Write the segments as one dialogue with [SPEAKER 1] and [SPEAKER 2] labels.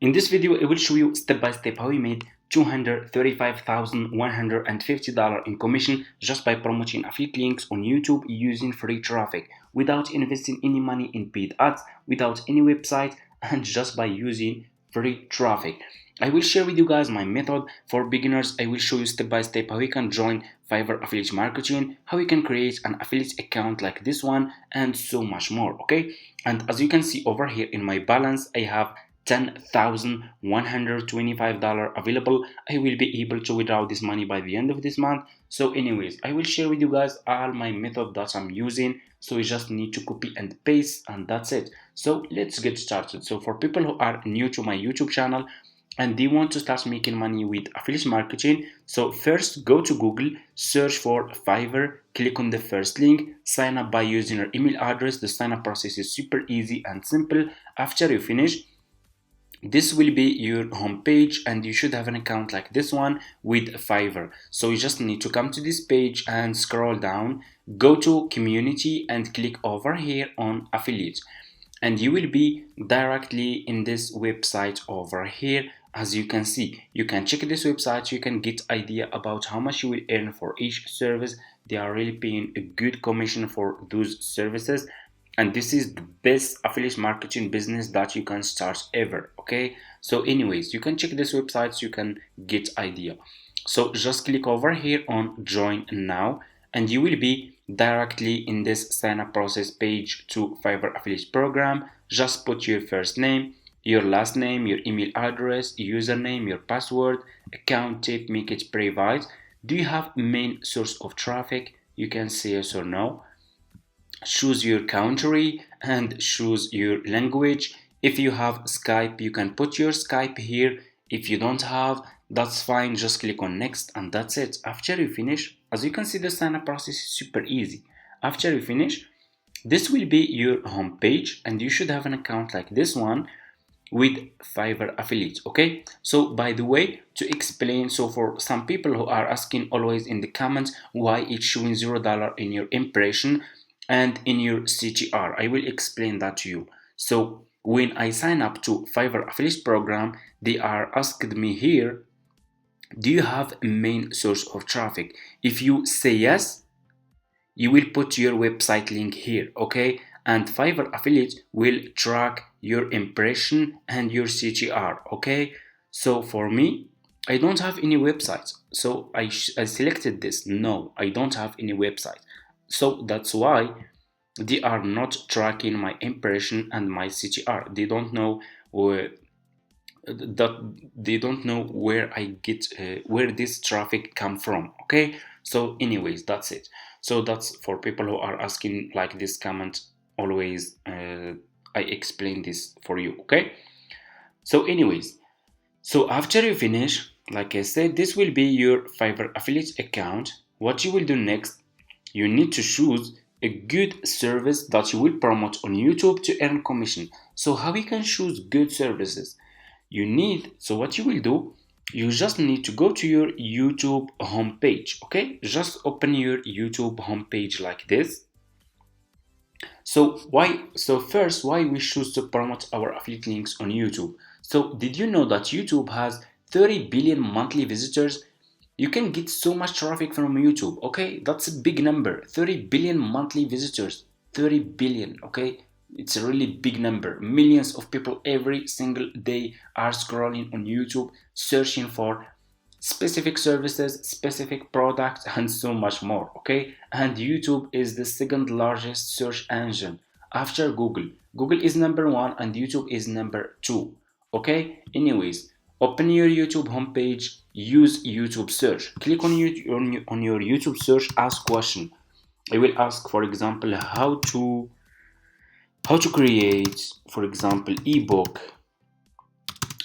[SPEAKER 1] In this video, I will show you step by step how we made $235,150 in commission just by promoting affiliate links on YouTube using free traffic without investing any money in paid ads, without any website, and just by using free traffic. I will share with you guys my method for beginners. I will show you step by step how you can join Fiverr affiliate marketing, how you can create an affiliate account like this one, and so much more. Okay, and as you can see over here in my balance, I have $10,125 available. I will be able to withdraw this money by the end of this month. So anyways, I will share with you guys all my method that I'm using. So you just need to copy and paste, and that's it. So let's get started. So for people who are new to my YouTube channel and they want to start making money with affiliate marketing, so first go to Google, search for Fiverr, click on the first link, sign up by using your email address. The sign up process is super easy and simple. After you finish, this will be your home page and you should have an account like this one with Fiverr. So you just need to come to this page and scroll down, go to community and click over here on affiliate, and you will be directly in this website over here. As you can see, you can check this website, you can get idea about how much you will earn for each service. They are really paying a good commission for those services, and this is the best affiliate marketing business that you can start ever. Okay, so anyways, you can check this website so you can get idea. So just click over here on join now and you will be directly in this sign up process page to Fiverr affiliate program. Just put your first name, your last name, your email address, username, your password, account type, make it private. Do you have main source of traffic? You can say yes or no. Choose your country and choose your language. If you have Skype, you can put your Skype here. If you don't have, that's fine, just click on next and that's it. After you finish, as you can see, the sign up process is super easy. After you finish, this will be your home page and you should have an account like this one with Fiverr affiliate. Okay, so by the way, to explain, so for some people who are asking always in the comments why it's showing $0 in your impression and in your CTR, I will explain that to you. So when I sign up to Fiverr affiliate program, they are asked me here, do you have a main source of traffic? If you say yes, you will put your website link here. Okay, and Fiverr affiliate will track your impression and your CTR. Okay, so for me, I don't have any websites, so I selected this. No, I don't have any website, so that's why they are not tracking my impression and my CTR. They don't know where where I get where this traffic come from. Okay, so anyways, that's it. So that's for people who are asking like this comment always. I explain this for you. Okay, so anyways, so after you finish, like I said, this will be your Fiverr affiliate account. What you will do next, you need to choose a good service that you will promote on YouTube to earn commission. So how you can choose good services? So what you will do, you just need to go to your YouTube homepage. Okay, just open your YouTube homepage like this. So first, why we choose to promote our affiliate links on YouTube? So did you know that YouTube has 30 billion monthly visitors? You can get so much traffic from YouTube. Okay, that's a big number. 30 billion monthly visitors. 30 billion. Okay, it's a really big number. Millions of people every single day are scrolling on YouTube, searching for specific services, specific products, and so much more. Okay, and YouTube is the second largest search engine after Google. Google is number one and YouTube is number two. Okay, anyways, open your YouTube homepage, use YouTube search, click on your YouTube search, ask question. I will ask, for example, how to create, for example, ebook,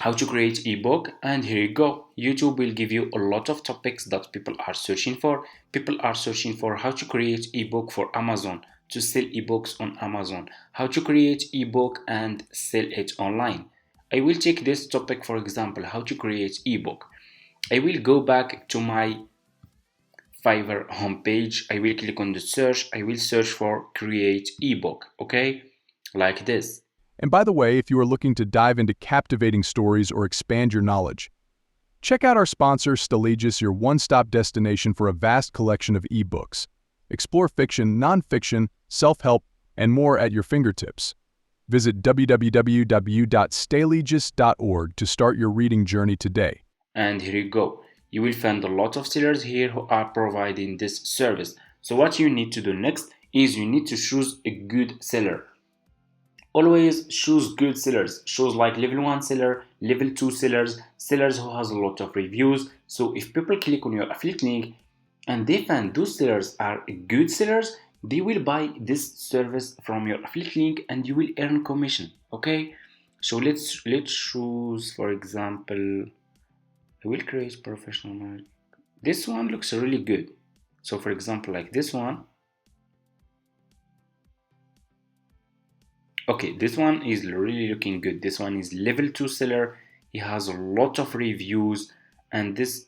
[SPEAKER 1] how to create ebook, and here you go. YouTube will give you a lot of topics that people are searching for. People are searching for how to create ebook for Amazon, to sell ebooks on Amazon, how to create ebook and sell it online. I will take this topic, for example, how to create ebook. I will go back to my Fiverr homepage. I will click on the search. I will search for create ebook. Okay, like this.
[SPEAKER 2] And by the way, if you are looking to dive into captivating stories or expand your knowledge, check out our sponsor, Stalegis, your one-stop destination for a vast collection of ebooks. Explore fiction, nonfiction, self-help, and more at your fingertips. Visit www.stalegis.org to start your reading journey today.
[SPEAKER 1] And here you go. You will find a lot of sellers here who are providing this service. So what you need to do next is you need to choose a good seller. Always choose good sellers. Choose like level 1 seller, level 2 sellers, sellers who has a lot of reviews. So if people click on your affiliate link and they find those sellers are good sellers, they will buy this service from your affiliate link and you will earn commission. Okay, so let's choose, for example, I will create professional. This one looks really good. So for example, like this one. Okay, this one is really looking good. This one is level 2 seller. He has a lot of reviews, and this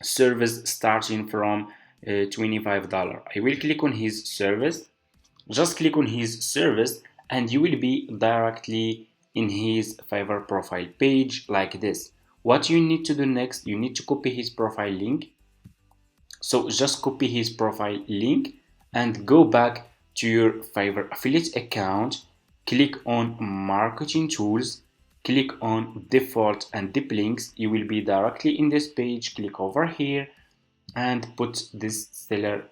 [SPEAKER 1] service starting from $25. I will click on his service. Just click on his service and you will be directly in his Fiverr profile page like this. What you need to do next, you need to copy his profile link. So just copy his profile link and go back to your Fiverr affiliate account, click on marketing tools, click on default and deep links. You will be directly in this page. Click over here and put this seller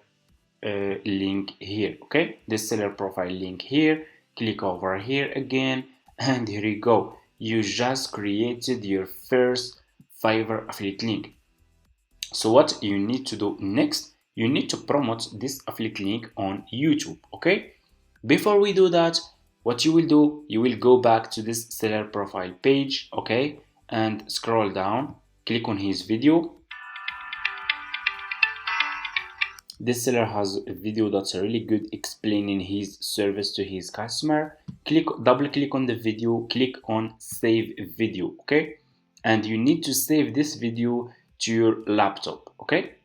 [SPEAKER 1] link here. Okay, this seller profile link here. Click over here again and here you go. You just created your first Fiverr affiliate link. So what you need to do next, you need to promote this affiliate link on YouTube. Okay, before we do that, what you will do, you will go back to this seller profile page. Okay, and scroll down, click on his video. This seller has a video that's really good explaining his service to his customer. Double click on the video, click on save video. Okay, and you need to save this video to your laptop. Okay,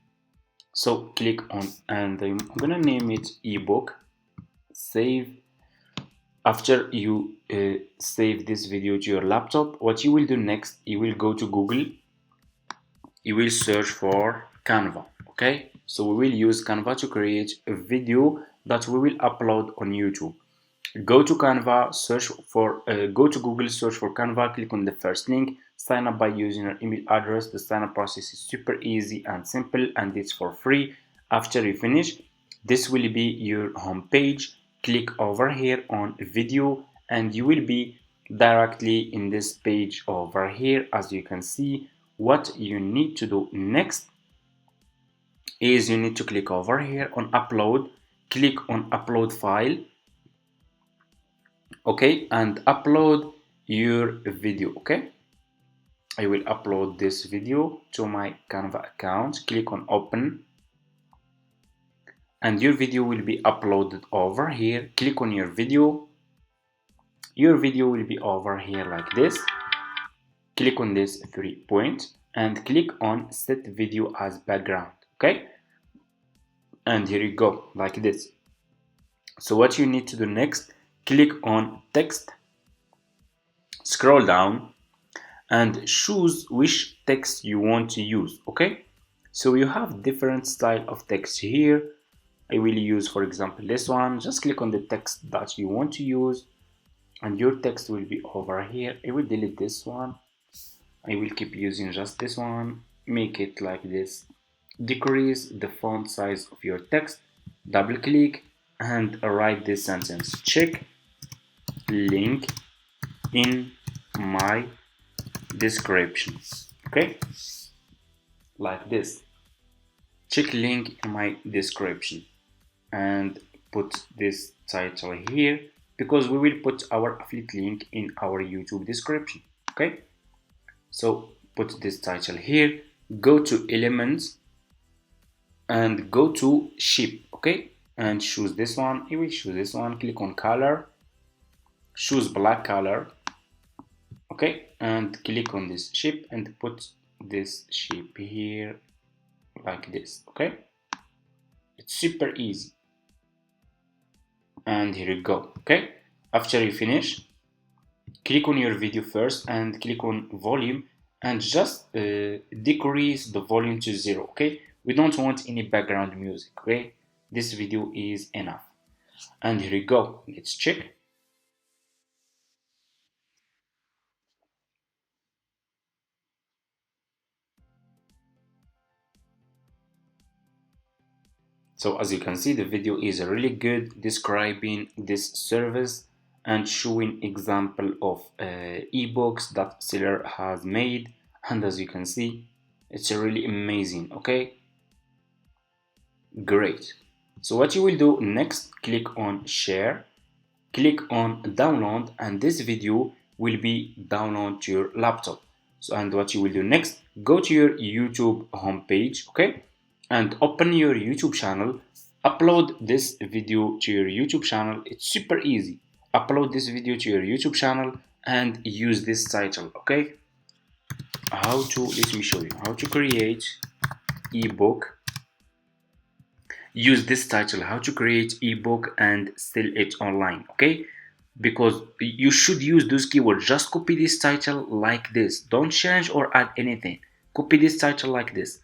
[SPEAKER 1] so click on, and I'm gonna name it ebook. Save. After you save this video to your laptop, what you will do next, you will go to Google, you will search for Canva. Okay, so we will use Canva to create a video that we will upload on YouTube. Go to Canva, search for go to Google, search for Canva, click on the first link, sign up by using your email address. The sign up process is super easy and simple and it's for free. After you finish, this will be your home page. Click over here on video and you will be directly in this page over here. As you can see, what you need to do next is you need to click over here on upload, click on upload file. Okay, and upload your video. Okay, I will upload this video to my Canva account. Click on open and your video will be uploaded over here. Click on your video will be over here like this. Click on this 3 point and click on set video as background. Okay, and here you go like this. So what you need to do next, click on text, scroll down and choose which text you want to use. Okay, so you have different style of text here. I will use, for example, this one. Just click on the text that you want to use and your text will be over here. I will delete this one. I will keep using just this one. Make it like this. Decrease the font size of your text. Double click and write this sentence: check link in my description. Okay, like this. Check link in my description and put this title here because we will put our affiliate link in our YouTube description. Okay, so put this title here, go to elements and go to shape. Okay, and choose this one. I will choose this one. Click on color, choose black color. Okay, and click on this shape and put this shape here like this. Okay, it's super easy and here you go. Okay, After you finish, click on your video first and click on volume and just decrease the volume to 0. Okay, we don't want any background music. Okay, this video is enough. And here we go, let's check. So as you can see, the video is really good describing this service and showing example of ebooks that seller has made. And as you can see, it's really amazing. Okay, great. So what you will do next, click on share, click on download, and this video will be download to your laptop. So, and what you will do next, go to your YouTube homepage, okay, and open your YouTube channel, upload this video to your YouTube channel. It's super easy. Upload this video to your YouTube channel and use this title. Okay, let me show you how to create ebook. Use this title, how to create ebook and sell it online. Okay, because you should use those keywords. Just copy this title like this, don't change or add anything. Copy this title like this,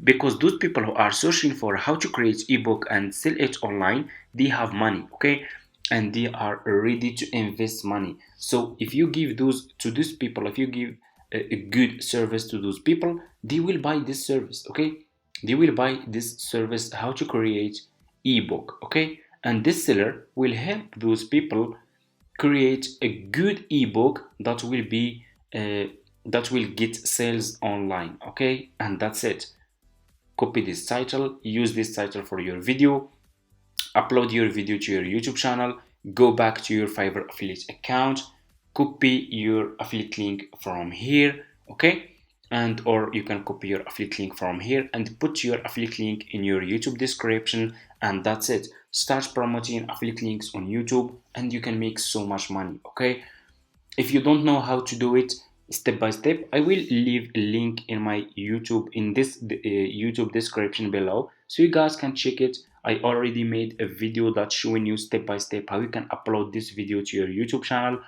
[SPEAKER 1] because those people who are searching for how to create ebook and sell it online, they have money. Okay, and they are ready to invest money. So if you give those to those people, if you give a good service to those people, they will buy this service. Okay, they will buy this service, how to create ebook. Okay, and this seller will help those people create a good ebook that will be that will get sales online. Okay, and that's it. Copy this title, use this title for your video, upload your video to your YouTube channel, go back to your Fiverr affiliate account, copy your affiliate link from here. Okay, and or you can copy your affiliate link from here and put your affiliate link in your YouTube description, and that's it. Start promoting affiliate links on YouTube and you can make so much money. Okay, if you don't know how to do it step by step, I will leave a link in my YouTube, in this YouTube description below, so you guys can check it. I already made a video that's showing you step by step how you can upload this video to your YouTube channel,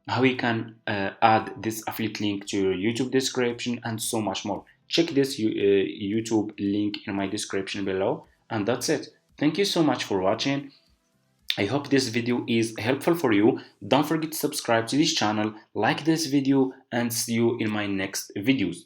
[SPEAKER 1] how you can add this affiliate link to your YouTube description, and so much more. Check this YouTube link in my description below, and that's it. Thank you so much for watching. I hope this video is helpful for you. Don't forget to subscribe to this channel, like this video, and see you in my next videos.